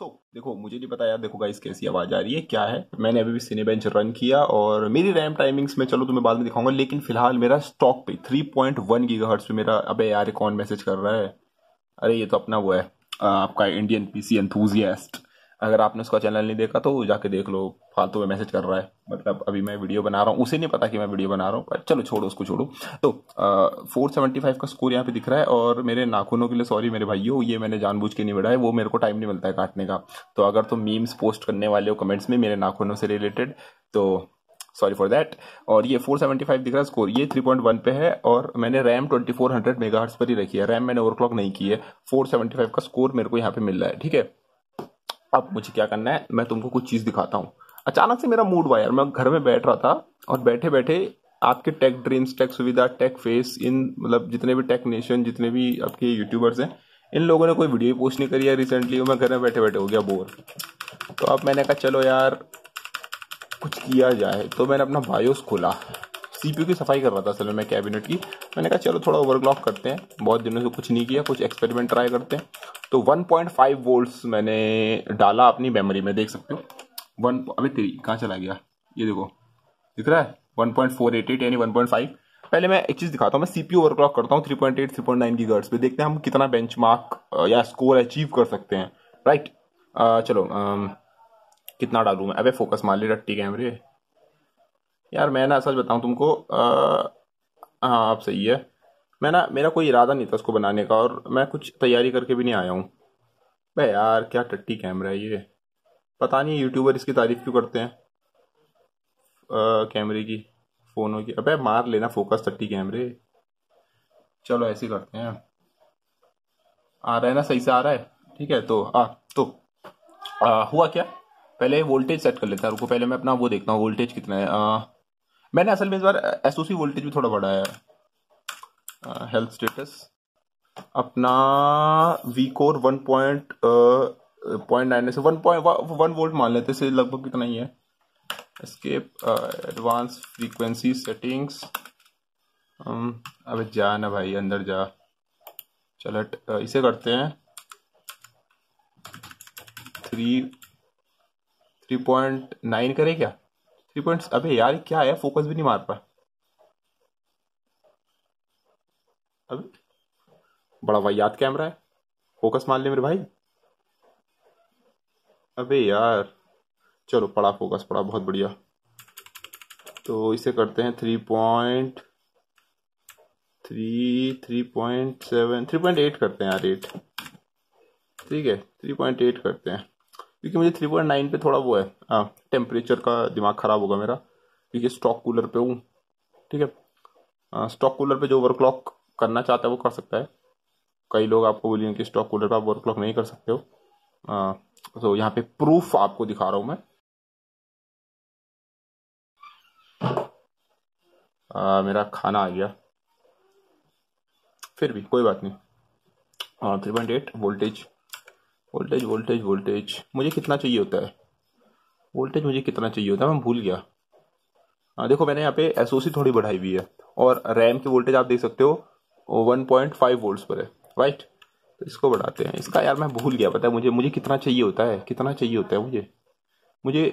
देखो मुझे नहीं पता यार, देखो गाइस कैसी आवाज आ रही है, क्या है। मैंने अभी भी सिनेबेंच रन किया और मेरी रैम टाइमिंग्स में चलो तुम्हें बाद में दिखाऊंगा, लेकिन फिलहाल मेरा स्टॉक पे 3.1 गीगाहर्ट्ज पे मेरा। अबे यार कौन मैसेज कर रहा है? अरे ये तो अपना वो है, आपका इंडियन पीसी एंथुजियास्ट। अगर आपने उसका चैनल नहीं देखा तो जाके देख लो, फालतू में मैसेज कर रहा है। मतलब अभी मैं वीडियो बना रहा हूँ, उसे नहीं पता कि मैं वीडियो बना रहा हूँ, पर चलो छोड़ो उसको, छोड़ो। तो 475 का स्कोर यहाँ पे दिख रहा है, और मेरे नाखूनों के लिए सॉरी मेरे भाइयों, ये मैंने जानबूझ के नहीं बढ़ाया, वो मेरे को टाइम नहीं मिलता है काटने का। तो अगर तुम मीम्स पोस्ट करने वाले हो कमेंट्स में मेरे नाखूनों से रिलेटेड, तो सॉरी फॉर दैट। और ये 475 दिख रहा है स्कोर, ये 3.1 पे है, और मैंने रैम 2400 मेगाहर्ट्ज पर ही रखी है। रैम मैंने ओवरक्लॉक नहीं की है। 475 का स्कोर मेरे को यहाँ पे मिल रहा है, ठीक है। अब मुझे क्या करना है, मैं तुमको कुछ चीज दिखाता हूँ। अचानक से मेरा मूड हुआ यार, मैं घर में बैठ रहा था और बैठे बैठे आपके टेक ड्रीम्स, टेक सुविधा, टेक फेस, इन मतलब जितने भी टेक नेशन, जितने भी आपके यूट्यूबर्स हैं, इन लोगों ने कोई वीडियो पोस्ट नहीं करी है रिसेंटली, और मैं घर में बैठे बैठे हो गया बोर। तो अब मैंने कहा चलो यार कुछ किया जाए, तो मैंने अपना बायोस खोला। सीपीयू की सफाई कर रहा था असल में मैं, कैबिनेट की। मैंने कहा चलो थोड़ा ओवरक्लॉक करते हैं, बहुत दिनों से कुछ नहीं किया, कुछ एक्सपेरिमेंट ट्राई करते हैं। तो 1.5 वोल्ट्स मैंने डाला अपनी मेमोरी में, देख सकते हो। अबे तेरी कहाँ चला गया, ये देखो दिख रहा है 1.488 यानी 1.5। पहले मैं एक चीज दिखाता हूँ, मैं सीपीयू ओवरक्लॉक करता हूँ 3.8 3.9 गीगाहर्ट्ज पे, देखते हैं हम कितना बेंचमार्क या स्कोर अचीव कर सकते हैं। राइट, चलो कितना डालूं मैं? अबे फोकस मार ले रट्टी कैमरे यार। मैं ना सच बताऊं तुमको, हाँ अब सही है। मैं ना, मेरा कोई इरादा नहीं था उसको बनाने का, और मैं कुछ तैयारी करके भी नहीं आया हूँ। बे यार क्या टट्टी कैमरा है ये, पता नहीं यूट्यूबर इसकी तारीफ क्यों करते हैं कैमरे की, फोनों की। अबे मार लेना फोकस टट्टी कैमरे। चलो ऐसे ही करते हैं, आ रहा है ना, सही से आ रहा है, ठीक है। हुआ क्या, पहले वोल्टेज सेट कर लेता है, रुको पहले मैं अपना वो देखता हूँ वोल्टेज कितना है। मैंने असल में इस बार एसओसी वोल्टेज भी थोड़ा बढ़ाया है। हेल्थ स्टेटस अपना वी कोर 1.9 से 1.1 वोल्ट मान लेते से, लगभग कितना ही है। Escape advance frequency settings. अबे जा ना भाई, अंदर जा। चलो इसे करते हैं 3.9 करे क्या, 3 अबे यार क्या है, फोकस भी नहीं मार पा। अबे बड़ा वाहियात कैमरा है, फोकस मार ले मेरे भाई। अबे यार चलो पड़ा, फोकस पड़ा, बहुत बढ़िया। तो इसे करते हैं 3.8 करते हैं यार, 8 ठीक है, 3.8 करते हैं, क्योंकि मुझे 3.9 पे थोड़ा वो है, टेम्परेचर का दिमाग खराब होगा मेरा, क्योंकि स्टॉक कूलर पे हूँ, ठीक है। स्टॉक कूलर पे जो ओवरक्लॉक करना चाहता है वो कर सकता है। कई लोग आपको बोलेंगे कि स्टॉक कूलर पे आप ओवरक्लॉक नहीं कर सकते हो। तो यहाँ पे प्रूफ आपको दिखा रहा हूं मैं। मेरा खाना आ गया, फिर भी कोई बात नहीं। 3.8 वोल्टेज, वोल्टेज वोल्टेज वोल्टेज मुझे कितना चाहिए होता है, वोल्टेज मुझे कितना चाहिए होता है मैं भूल गया। देखो मैंने यहाँ पे एसओसी थोड़ी बढ़ाई हुई है, और रैम की वोल्टेज आप देख सकते हो 1.5 वोल्ट्स पर है। राइट, तो इसको बढ़ाते हैं। इसका यार मैं भूल गया, पता है मुझे कितना चाहिए होता है, कितना चाहिए होता है मुझे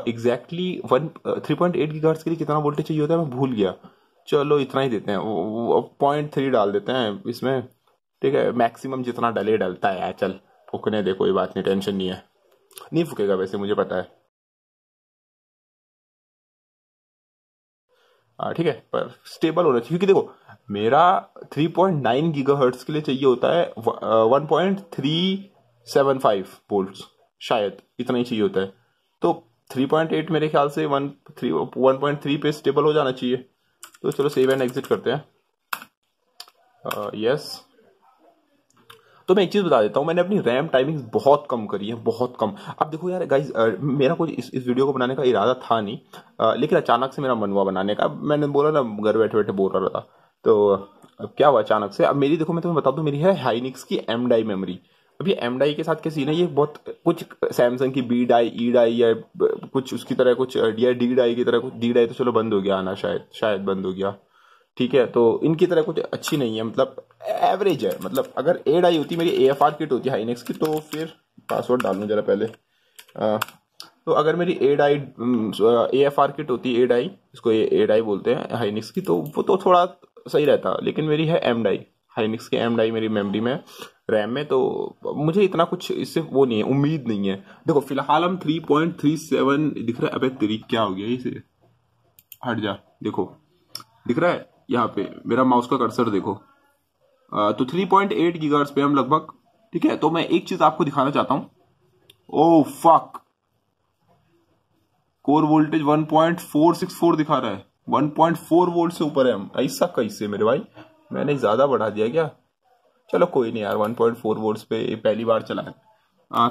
एग्जैक्टली 3.8 गीगाहर्ट्ज के लिए कितना वोल्टेज चाहिए होता है मैं भूल गया। चलो इतना ही देते हैं, 0.3 डाल देते हैं इसमें, ठीक है। मैक्सिमम जितना डले डलता है यार, चल फूकने दे, कोई बात नहीं, टेंशन नहीं है, नहीं फूकेगा वैसे मुझे पता है। ठीक है, पर स्टेबल होना चाहिए, क्योंकि देखो मेरा 3.9 गीगाहर्ट्ज के लिए चाहिए होता है 1.375 वोल्ट्स, शायद इतना ही चाहिए होता है। तो 3.8 मेरे ख्याल से 1.3 पे स्टेबल हो जाना चाहिए। तो चलो सेव एंड एग्जिट करते हैं। यस, तो मैं एक चीज बता देता हूँ, मैंने अपनी रैम टाइमिंग बहुत कम करी है, बहुत कम। अब देखो यार गाइज, मेरा कुछ इस वीडियो को बनाने का इरादा था नहीं, लेकिन अचानक से मेरा मन हुआ बनाने का। मैंने बोला ना घर बैठे बैठे बोल रहा था, तो अब क्या हुआ अचानक से। अब मेरी देखो, मैं तुम्हें बता दूं, मेरी है हाइनिक्स की एम डाई मेमोरी। अब ये एम डाई के साथ क्या सीन है, ये बहुत कुछ सैमसंग की बी डाई, ई डाई, या कुछ उसकी तरह कुछ, या डी डाई की तरह कुछ। डी डाई तो चलो बंद हो गया आना, शायद बंद हो गया, ठीक है। तो इनकी तरह कुछ अच्छी नहीं है, मतलब एवरेज है। मतलब अगर ए डाई होती, मेरी AFR किट होती हाइनेक्स की, तो फिर पासवर्ड डालूं जरा पहले। तो अगर मेरी ए डाई AFR किट होती है, ए डाई, इसको ए डाई बोलते हैं हाइनिक्स की, तो वो तो थोड़ा सही रहता, लेकिन मेरी है एम डाई, हाइनिक्स की एम डाई मेरी मेमोरी में, रैम में, तो मुझे इतना कुछ इससे वो नहीं है, उम्मीद नहीं है। देखो फिलहाल हम 3.37 दिख रहा है, अबे तेरी क्या हो गया इसे, हट जा, देखो दिख रहा है यहाँ पे मेरा माउस का कर्सर देखो। तो 3.8 गीगाहर्ट्ज पे हम लगभग, ठीक है। तो मैं एक चीज आपको दिखाना चाहता हूँ, ओ फक, कोर वोल्टेज 1.464 दिखा रहा है, 1.4 वोल्ट से ऊपर है हम। ऐसा कैसे मेरे भाई, मैंने ज्यादा बढ़ा दिया क्या? चलो कोई नहीं यार, 1.4 वोल्ट पे पहली बार चला है।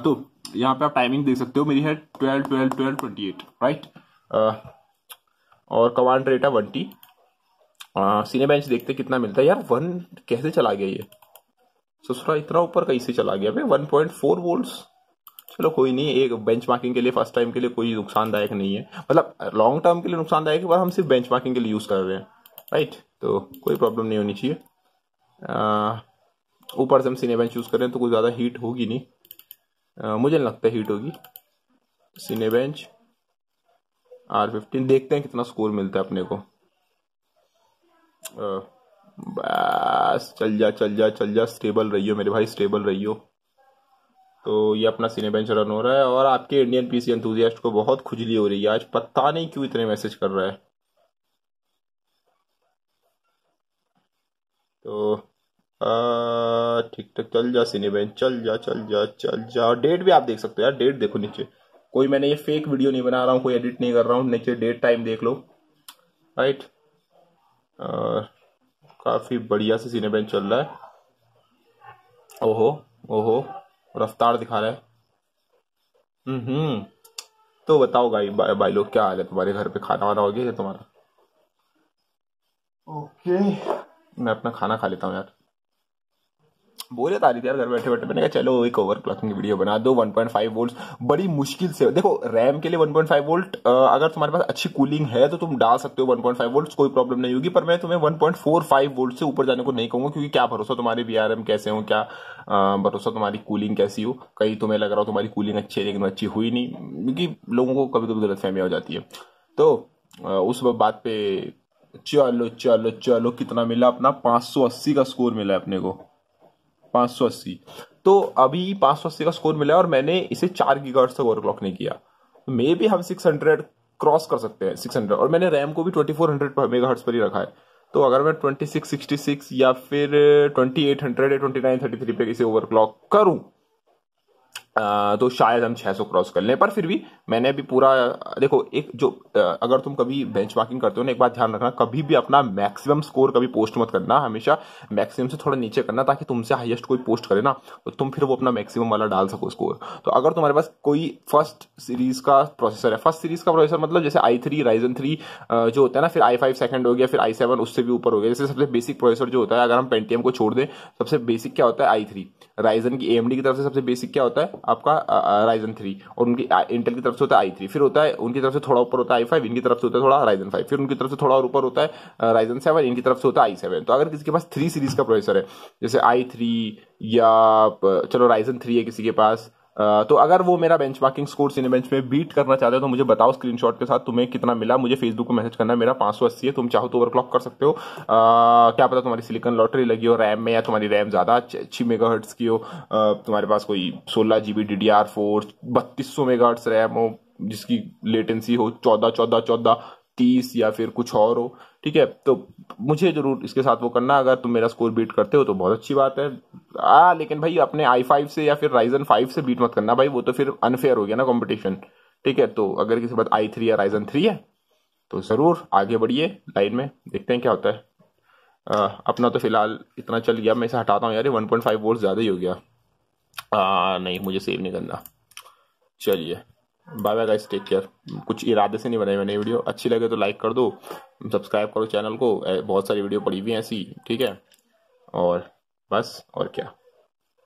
तो यहाँ पे आप टाइमिंग देख सकते हो, मेरी है 12:12:12:28, राइट। और कमांड रेट है 1T। सीने बेंच देखते कितना मिलता है यार। 1 कैसे चला गया ये ससुरा, इतना ऊपर कैसे चला गया भाई, 1.4 वोल्ट्स। चलो कोई नहीं, एक बेंचमार्किंग के लिए फर्स्ट टाइम के लिए कोई नुकसानदायक नहीं है, मतलब लॉन्ग टर्म के लिए नुकसानदायक है, पर हम सिर्फ बेंचमार्किंग के लिए यूज कर रहे हैं, राइट। तो कोई प्रॉब्लम नहीं होनी चाहिए। ऊपर से हम सीने बेंच यूज कर रहे हैं तो कोई ज्यादा हीट होगी नहीं, मुझे नहीं लगता हीट होगी। सीने बेंच R15, देखते हैं कितना स्कोर मिलता है अपने को। बस चल जा चल जा चल जा, स्टेबल रहियो मेरे भाई, स्टेबल रहियो। तो ये अपना सीने बेंच रन हो रहा है, और आपके इंडियन पीसी एंथुसियास्ट को बहुत खुजली हो रही है आज, पता नहीं क्यों इतने मैसेज कर रहा है। तो ठीक ठाक चल जा सीने बेंच, चल जा चल जा चल जा। डेट भी आप देख सकते हो यार, डेट देखो नीचे, कोई मैंने ये फेक वीडियो नहीं बना रहा हूँ, कोई एडिट नहीं कर रहा हूँ, नीचे डेट टाइम देख लो, राइट। काफी बढ़िया से सीने बेंच चल रहा है। ओहो ओहो, रफ्तार दिखा रहा है। तो बताओ भाई लोग, क्या हाल है तुम्हारे घर पे, खाना वाना हो गया तुम्हारा? ओके, मैं अपना खाना खा लेता हूँ यार। बोले तारी थी यार घर बैठे बैठे, मैंने कहा चलो एक ओवरक्लॉकिंग की वीडियो बना दो। 1.5 वोल्ट बड़ी मुश्किल से, देखो रैम के लिए 1.5 वोल्ट, अगर तुम्हारे पास अच्छी कूलिंग है तो तुम डाल सकते हो 1.5 वोल्ट, कोई प्रॉब्लम नहीं होगी। पर मैं तुम्हें 1.45 वोल्ट से ऊपर जाने को नहीं कहूंगा, क्योंकि क्या भरोसा तुम्हारे VRM कैसे हो, क्या भरोसा तुम्हारी कूलिंग कैसी हो, कहीं तुम्हें लग रहा हो तुम्हारी कूलिंग अच्छी है लेकिन वो अच्छी हुई नहीं, क्योंकि लोगों को कभी कभी गलतफहमी हो जाती है। तो उस बात पे चलो चलो चलो, कितना मिला अपना, 580 का स्कोर मिला है अपने को, 580। तो अभी 580 का स्कोर मिला है, और मैंने इसे 4 गीगाहर्ट्ज तक ओवरक्लॉक नहीं किया। मे भी हम 600 क्रॉस कर सकते हैं, 600, और मैंने रैम को भी 2400 मेगाहर्ट्ज पर ही रखा है। तो अगर मैं 2666 या फिर 2800 या 2933 पे इसे ओवरक्लॉक करूं, तो शायद हम 600 क्रॉस कर लें। पर फिर भी मैंने भी पूरा, देखो एक जो अगर तुम कभी बेंचमार्किंग करते हो ना, एक बात ध्यान रखना, कभी भी अपना मैक्सिमम स्कोर कभी पोस्ट मत करना, हमेशा मैक्सिमम से थोड़ा नीचे करना, ताकि तुमसे हाईएस्ट कोई पोस्ट करे ना तो तुम फिर वो अपना मैक्सिमम वाला डाल सको स्कोर। तो अगर तुम्हारे पास कोई फर्स्ट सीरीज का प्रोसेसर है, फर्स्ट सीरीज का प्रोसेसर मतलब जैसे i3 Ryzen 3 जो होता है ना, फिर i5 सेकंड हो गया, फिर i7 उससे भी ऊपर हो गया, जैसे सबसे बेसिक प्रोसेसर जो होता है, अगर हम पेंटियम को छोड़ दें, सबसे बेसिक क्या होता है i3, Ryzen की AMD की तरफ से सबसे बेसिक क्या होता है आपका Ryzen 3, और उनकी इंटेल की तरफ से होता है i3, फिर होता है उनकी तरफ से थोड़ा ऊपर होता है i5, इनकी तरफ से होता है थोड़ा Ryzen 5, फिर उनकी तरफ से थोड़ा और ऊपर होता है Ryzen 7, इनकी तरफ से होता है i7। तो अगर किसी के पास 3 सीरीज का प्रोसेसर है, जैसे i3 या चलो Ryzen 3 है किसी के पास, तो अगर वो मेरा बेंचमार्किंग स्कोर सीने बेंच में बीट करना चाहते हो तो मुझे बताओ स्क्रीनशॉट के साथ तुम्हें कितना मिला, मुझे फेसबुक को मैसेज करना है। मेरा 580 है, तुम चाहो तो ओवरक्लॉक कर सकते हो। क्या पता तुम्हारी सिलिकॉन लॉटरी लगी हो रैम में, या तुम्हारी रैम ज्यादा अच्छी मेगाहर्ट्ज की हो, तुम्हारे पास कोई 16 GB DDR4 3200 मेगाहर्ट्ज रैम हो, जिसकी लेटेंसी हो 14 या फिर कुछ और हो, ठीक है। तो मुझे जरूर इसके साथ वो करना, अगर तुम मेरा स्कोर बीट करते हो तो बहुत अच्छी बात है। लेकिन भाई अपने i5 से या फिर Ryzen 5 से बीट मत करना भाई, वो तो फिर अनफेयर हो गया ना कंपटीशन, ठीक है। तो अगर किसी के पास i3 या Ryzen 3 है तो जरूर आगे बढ़िए लाइन में, देखते हैं क्या होता है। अपना तो फिलहाल इतना चल गया, मैं इसे हटाता हूँ यार, 1.5 वोल्ट ज्यादा ही हो गया। नहीं, मुझे सेव नहीं करना। चलिए bye bye guys, take care. कुछ इरादे से नहीं बनाई मैंने वीडियो, अच्छी लगे तो लाइक कर दो, सब्सक्राइब करो चैनल को, बहुत सारी वीडियो पड़ी हुई हैं ऐसी, ठीक है। और बस, और क्या।